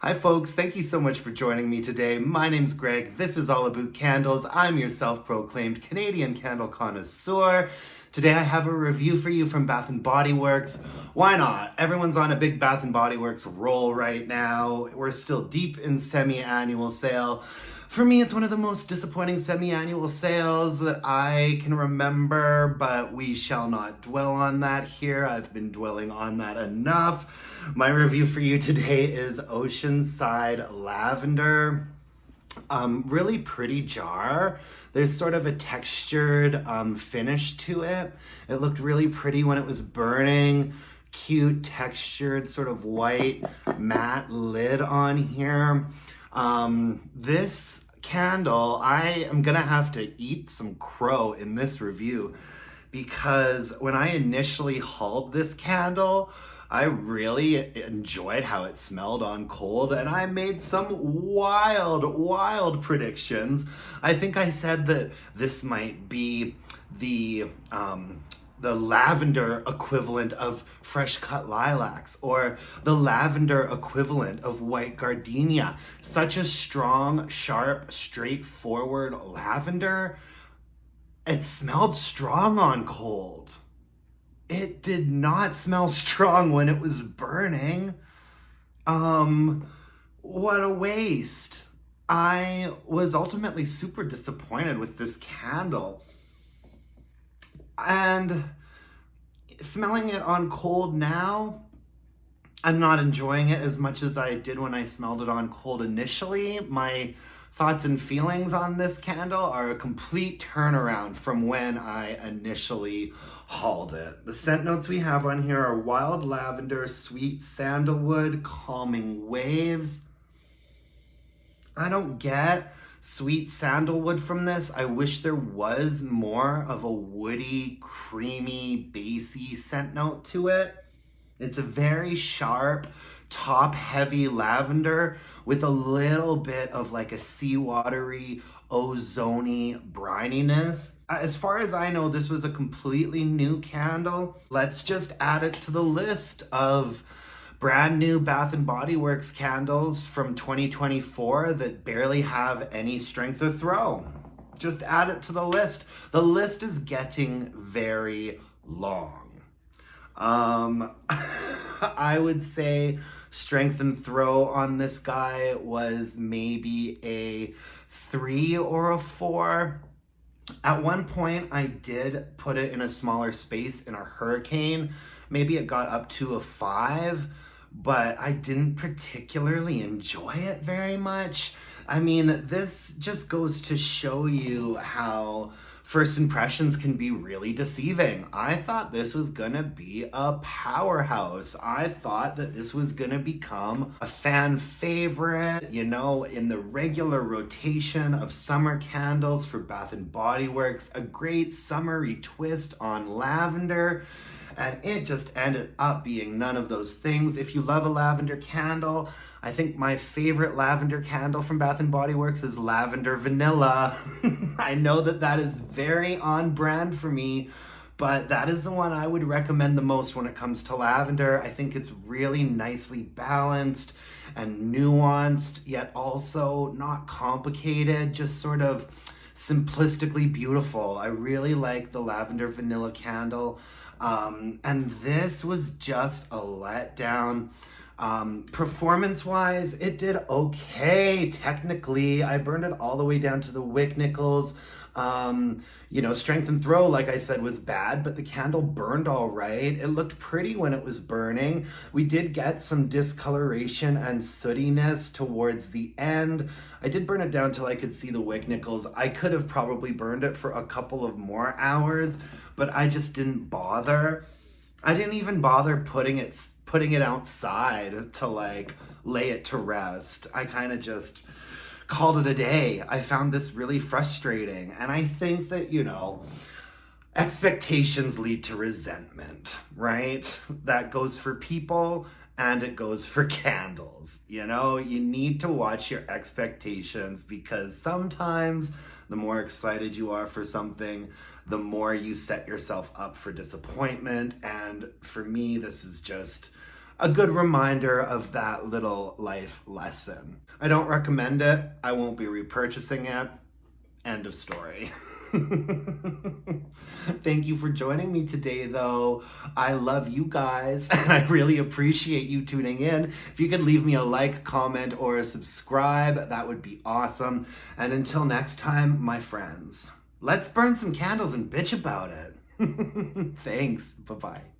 Hi folks, thank you so much for joining me today. My name's Greg, this is all about candles. I'm your self-proclaimed Canadian candle connoisseur. Today I have a review for you from Bath & Body Works. Why not? Everyone's on a big Bath & Body Works roll right now. We're still deep in semi-annual sale. For me, it's one of the most disappointing semi-annual sales that I can remember, but we shall not dwell on that here. I've been dwelling on that enough. My review for you today is Oceanside Lavender. Really pretty jar. There's sort of a textured finish to it. It looked really pretty when it was burning. Cute, textured, sort of white, matte lid on here. This candle, I am gonna have to eat some crow in this review because when I initially hauled this candle, I really enjoyed how it smelled on cold, and I made some wild predictions. I think I said that this might be the lavender equivalent of fresh cut lilacs, or the lavender equivalent of white gardenia. Such a strong, sharp, straightforward lavender. It smelled strong on cold. It did not smell strong when it was burning. What a waste. I was ultimately super disappointed with this candle. And smelling it on cold now, I'm not enjoying it as much as I did when I smelled it on cold initially. My thoughts and feelings on this candle are a complete turnaround from when I initially hauled it. The scent notes we have on here are wild lavender, sweet sandalwood, calming waves. I don't get sweet sandalwood from this. I wish there was more of a woody, creamy, bassy scent note to it. It's a very sharp, top-heavy lavender with a little bit of like a seawatery, ozony brininess. As far as I know, this was a completely new candle. Let's just add it to the list of brand new Bath & Body Works candles from 2024 that barely have any strength or throw. Just add it to the list. The list is getting very long. I would say strength and throw on this guy was maybe a 3 or a 4. At one point, I did put it in a smaller space in a hurricane. Maybe it got up to a 5, but I didn't particularly enjoy it very much. I mean, this just goes to show you how first impressions can be really deceiving. I thought this was gonna be a powerhouse. I thought that this was gonna become a fan favorite, you know, in the regular rotation of summer candles for Bath & Body Works, a great summery twist on lavender. And it just ended up being none of those things. If you love a lavender candle, I think my favorite lavender candle from Bath & Body Works is Lavender Vanilla. I know that that is very on brand for me, but that is the one I would recommend the most when it comes to lavender. I think it's really nicely balanced and nuanced, yet also not complicated, just sort of simplistically beautiful. I really like the Lavender Vanilla candle. And this was just a letdown. Performance-wise, it did okay. Technically, I burned it all the way down to the wick nickels. You know, strength and throw, like I said, was bad, but the candle burned all right. It looked pretty when it was burning. We did get some discoloration and sootiness towards the end. I did burn it down till I could see the wick nickels. I could have probably burned it for a couple of more hours, but I just didn't bother. I didn't even bother putting it outside to like lay it to rest. I kind of just called it a day. I found this really frustrating. And I think that, you know, expectations lead to resentment, right? That goes for people and it goes for candles. You know, you need to watch your expectations because sometimes the more excited you are for something, the more you set yourself up for disappointment. And for me, this is just a good reminder of that little life lesson. I don't recommend it. I won't be repurchasing it. End of story. Thank you for joining me today, though. I love you guys, and I really appreciate you tuning in. If you could leave me a like, comment, or a subscribe, that would be awesome. And until next time, my friends, let's burn some candles and bitch about it. Thanks. Bye-bye.